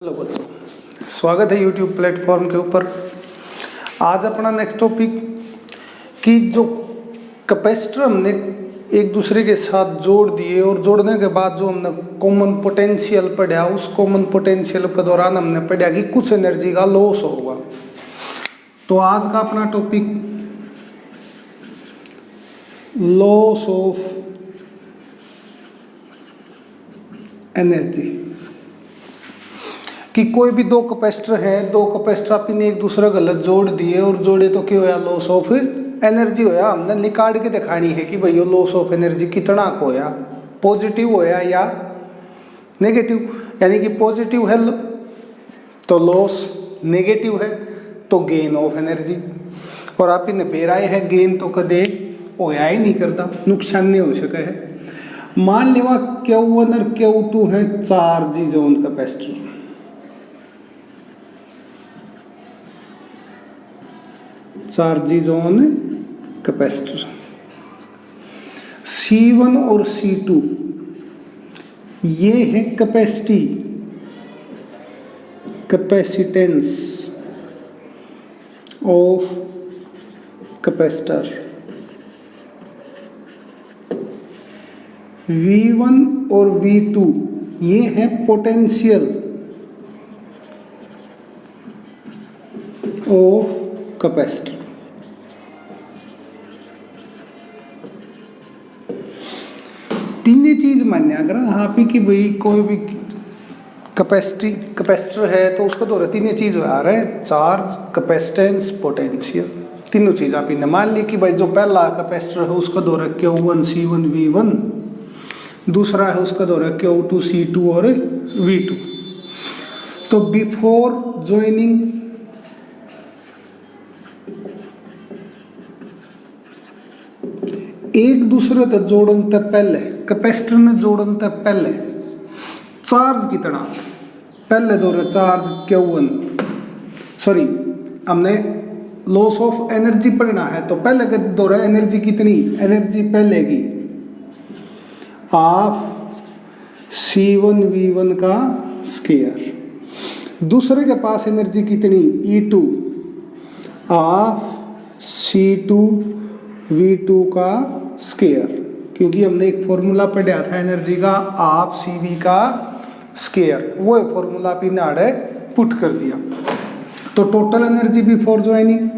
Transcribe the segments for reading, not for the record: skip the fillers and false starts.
Hello बच्चों, स्वागत है यूट्यूब प्लेटफॉर्म के ऊपर। आज अपना नेक्स्ट टॉपिक कि जो कैपेसिटर हमने एक दूसरे के साथ जोड़ दिए और जोड़ने के बाद जो हमने कॉमन पोटेंशियल पढ़ा, उस कॉमन पोटेंशियल के दौरान हमने पढ़ा कि कुछ एनर्जी का लॉस होगा। तो आज का अपना टॉपिक लॉस ऑफ एनर्जी, कि कोई भी दो कैपेसिटर हैं, दो कैपेसिटर आपने एक दूसरे गलत जोड़ दिए और जोड़े तो क्या होया, लॉस ऑफ एनर्जी होया। हमने निकाल के दिखानी है कि भाई ये लॉस ऑफ एनर्जी कितना को होया, पॉजिटिव होया या नेगेटिव। यानी कि पॉजिटिव है तो लॉस, नेगेटिव है तो गेन ऑफ एनर्जी। और आप इन्हें बेराए है गेन तो कदे होया ही नहीं करता, नुकसान नहीं हो सका है। मान लेवा Q1 और Q2 है charge zone capacitor, charges on capacitor. C1 और C2 ये है capacity, capacitance of capacitor. V1 और V2 ये है पोटेंशियल ऑफ कैपेसिटर। तीन चीज मान्य अगर आप ही कि भाई कोई भी कैपेसिटर है तो उसको दो तीन चीज आ रहा है, चार्ज, कैपेसिटेंस, पोटेंशियल। तीनों चीज आप इन्हें मान ली कि भाई जो पहला कैपेसिटर है उसका दो Q1 C1 V1, दूसरा है उसका दो Q2 C2 और V2। तो बिफोर ज्वाइनिंग एक दूसरे तक जोड़न तक पहले, कैपेसिटर ने जोड़न तक पहले चार्ज कितना, पहले दो चार्ज Q1, सॉरी हमने लॉस ऑफ एनर्जी पढ़ना है तो पहले के दो एनर्जी कितनी, एनर्जी पहले की हाफ C1 V1 का स्क्वायर, दूसरे के पास एनर्जी कितनी E2 हाफ C2 V2 का स्क्वायर, क्योंकि हमने एक फॉर्मूला पढ़ा था एनर्जी का हाफ CV का स्क्वायर, वो फॉर्मूला भी नाड़े पुट कर दिया। तो टोटल एनर्जी बिफोर ज्वाइनिंग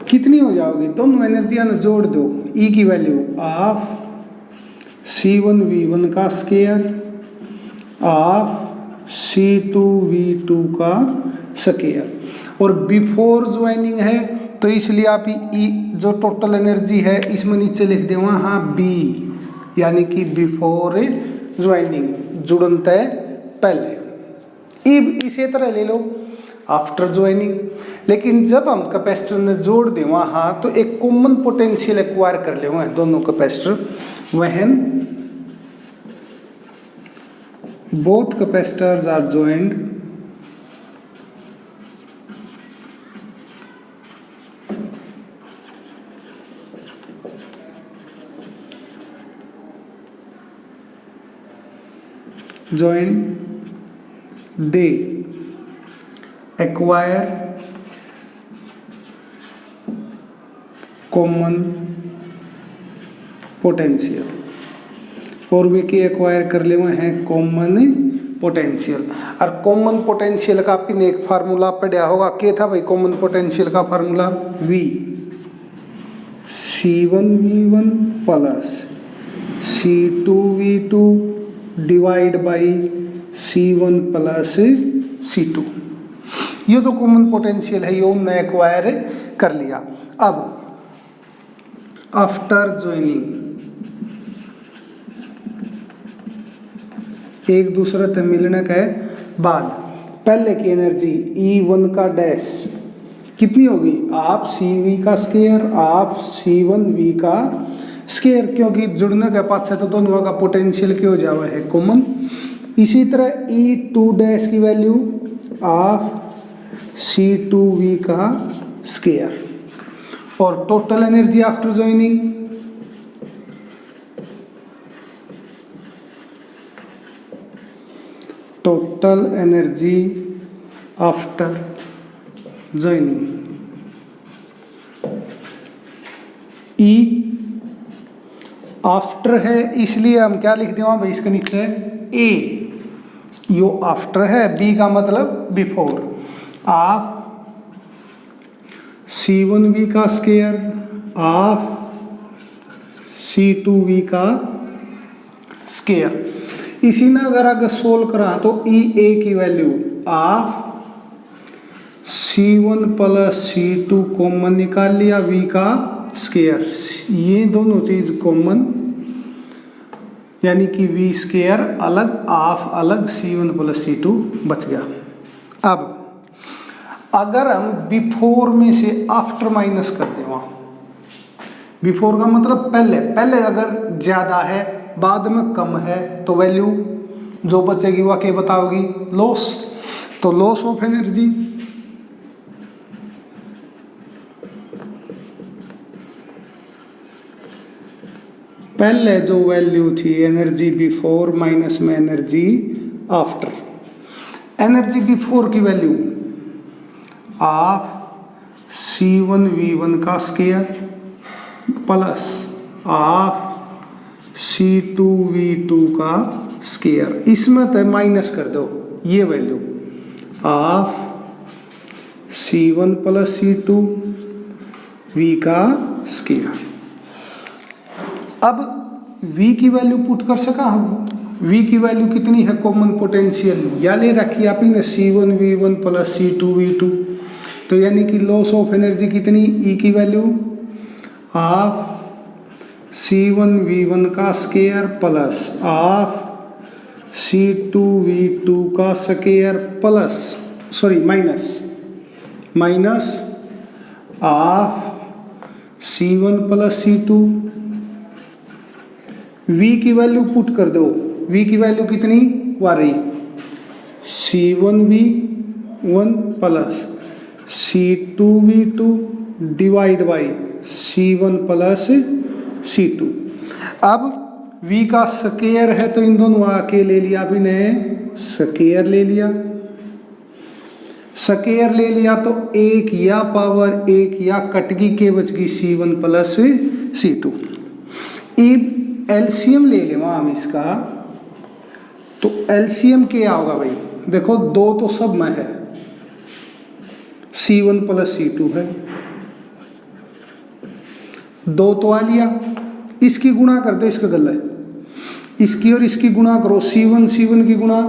कितनी हो जाओगी, दोनों एनर्जियां जोड़ दो, E की वैल्यू हाफ C1 V1 का स्क्वायर हाफ C2 V2 का स्क्वायर। और बिफोर ज्वाइनिंग है तो इसलिए आप ई जो टोटल एनर्जी है इसमें नीचे लिख दे वहाँ B, यानी कि बिफोर ज्वाइनिंग, जुड़न तय पहले। इसी तरह ले लो आफ्टर ज्वाइनिंग। लेकिन जब हम कैपेसिटर ने जोड़ दे वहाँ तो एक कॉमन पोटेंशियल एक्वायर कर ले वहाँ दोनों capacitor, when both capacitors are joined they acquire common potential. और वे की एक्वायर कर ले हैं कॉमन पोटेंशियल। और कॉमन पोटेंशियल का आपने एक फार्मूला पढ़ा होगा, क्या था भाई कॉमन पोटेंशियल का formula, V C1 V1 plus C2 V2 divide by C1 plus C2। ये जो कॉमन पोटेंशियल है ये हमने एक्वायर कर लिया। अब आफ्टर ज्वाइनिंग एक दूसरे से मिलने के बाद पहले की एनर्जी E1 का डैश कितनी होगी, हाफ CV का स्क्वायर हाफ C1 V का स्क्वायर, क्योंकि जुड़ने के पास से तो दोनों का पोटेंशियल क्या हो जावा है कॉमन। इसी तरह E2 डैश की वैल्यू हाफ C2V का स्क्वायर। और total energy after joining, total energy after joining E after है इसलिए हम क्या लिख दें भाई इसके नीचे A, यो आफ्टर है, B का मतलब बिफोर। आप C1V का स्क्वायर ऑफ C2V का स्क्वायर। इसी ना अगर आगे सोल्व करा तो E A की value of C1 plus C2 common निकाल लिया, V का स्क्वायर, ये दोनों चीज कॉमन, यानी कि V स्क्वायर अलग ऑफ अलग, C1 प्लस C2 बच गया। अब अगर हम बिफोर में से आफ्टर माइनस कर दें, वहां बिफोर का मतलब पहले, पहले अगर ज्यादा है बाद में कम है तो वैल्यू जो बचेगी वह क्या बताओगी, लॉस। तो लॉस ऑफ एनर्जी पहले जो वैल्यू थी एनर्जी बिफोर माइनस में एनर्जी आफ्टर, एनर्जी बिफोर की वैल्यू ऑफ C1V1 का स्क्वायर प्लस ऑफ C2V2 का स्क्वायर, इसमें तो माइनस कर दो ये value of C1 plus C2 V का स्क्वायर। अब V की वैल्यू पुट कर सका हम, V की वैल्यू कितनी है कॉमन पोटेंशियल, या ले रखी आप ने C1V1 प्लस C2V2, तो यानी कि लॉस ऑफ एनर्जी कितनी, E की वैल्यू ऑफ C1V1 का स्क्वायर प्लस ऑफ C2V2 का square plus minus of C1 plus C2। V की वैल्यू पुट कर दो, V की वैल्यू कितनी वारी C1V1 plus C2V2 divide by C1 plus C2। अब V का स्क्वायर है तो इन दोनों आके ले लिया, अभी ने स्क्वायर ले लिया, स्क्वायर ले लिया तो एक या पावर एक या कटगी के बच गई C1 प्लस C2। अब एलसीएम ले लें हम इसका, तो एलसीएम क्या होगा भाई, देखो दो तो सब में है, C1 प्लस C2 है, दो तो आ लिया, इसकी गुणा कर दो, इसका गला है, इसकी और इसकी गुणा करो, C1 की गुणा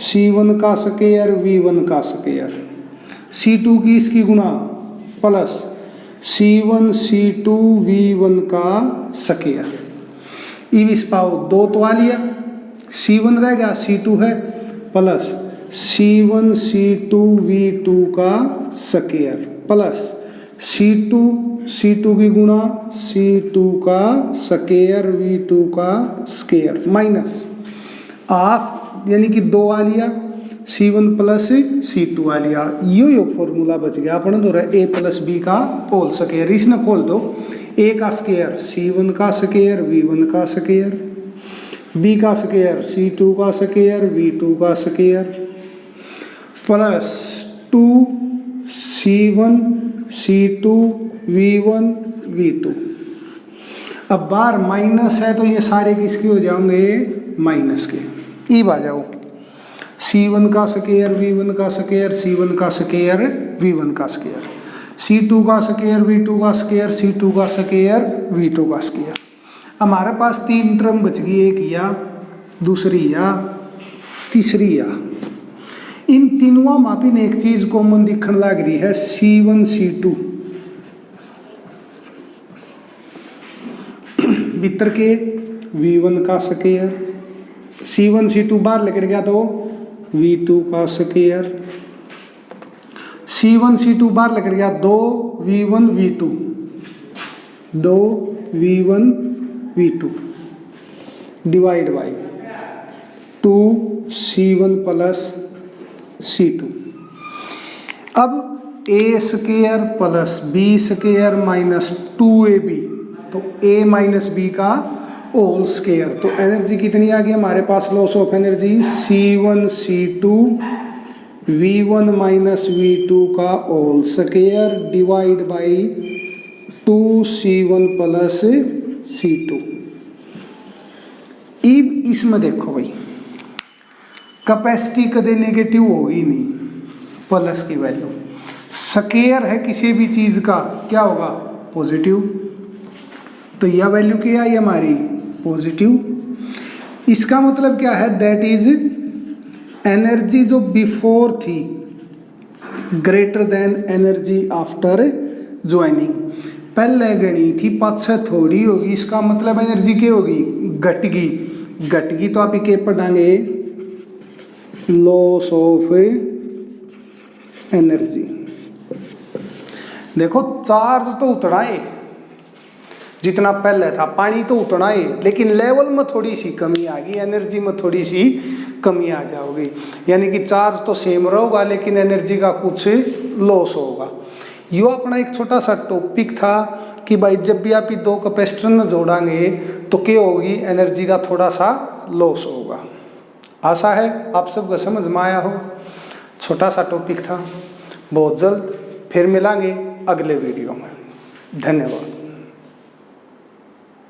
C1 का स्क्वायर V1 का स्क्वायर, C2 की इसकी गुणा प्लस C1 C2 V1 का स्क्वायर। अब इस पाओ दो तो आ लिया, C1 रह गया, C2 है, प्लस C1 C2 V2 का स्क्वायर प्लस C2 की गुणा C2 का स्क्वायर V2 का स्क्वायर माइनस ऑफ, यानी कि दो आ लिया, C1 प्लस C2 आ लिया, यो फॉर्मूला बच गया अपने दो A प्लस B का होल स्क्वायर। इसने खोल दो, A का स्क्वायर C1 का स्क्वायर V1 का स्क्वायर, B का स्क्वायर C2 का स्क्वायर V2 का square plus 2 C1 C2 V1 V2। अब बार माइनस है तो ये सारे किसके हो जाएंगे, माइनस के। अब आ जाओ C1 का स्क्वायर V1 का स्क्वायर, C1 का स्क्वायर V1 का स्क्वायर, C2 का स्क्वायर V2 का स्क्वायर, C2 का स्क्वायर V2 का स्क्वायर। हमारे पास तीन टर्म बच गई, एक या, दूसरी या, तीसरी या। इन तीनों मापी ने एक चीज कॉमन दिखने लग रही है, C1 C2 भीतर के V1 का स्क्वायर, C1 C2 बाहर लेकर गया तो V2 का स्क्वायर, C1 C2 बाहर लेकर गया 2 V1 V2, 2 V1 V2 divide by 2 C1 plus C2। अब a square plus b square minus 2ab, तो a माइनस बी का होल स्क्वायर। तो एनर्जी कितनी आ गई हमारे पास, loss of energy C1C2 V1 minus V2 का whole square divide by 2C1 plus C2। इसमें देखो भाई, कैपेसिटी कदे नेगेटिव होगी नहीं, प्लस की वैल्यू, स्क्वायर है किसी भी चीज का क्या होगा, पॉजिटिव। तो यह वैल्यू क्या आई हमारी, पॉजिटिव। इसका मतलब क्या है, दैट इज एनर्जी जो बिफोर थी greater than energy after joining. पहले गणी थी पाछे थोड़ी होगी, इसका मतलब एनर्जी क्या होगी, घटगी। घटगी तो आप ये पढ़ांगे लॉस ऑफ एनर्जी। देखो चार्ज तो उतना है जितना पहले था, पानी तो उतना है, लेकिन लेवल में थोड़ी सी कमी आ गई, एनर्जी में थोड़ी सी कमी आ जाओगी। यानी कि चार्ज तो सेम रहेगा लेकिन एनर्जी का कुछ लॉस होगा। यो अपना एक छोटा सा टॉपिक था कि भाई जब भी आप ये दो कैपेसिटर में जोड़ांगे तो क्या होगी, एनर्जी का थोड़ा सा लॉस होगा। आशा है आप सबको समझ में आया हो। छोटा सा टॉपिक था, बहुत जल्द फिर मिलांगे अगले वीडियो में। धन्यवाद।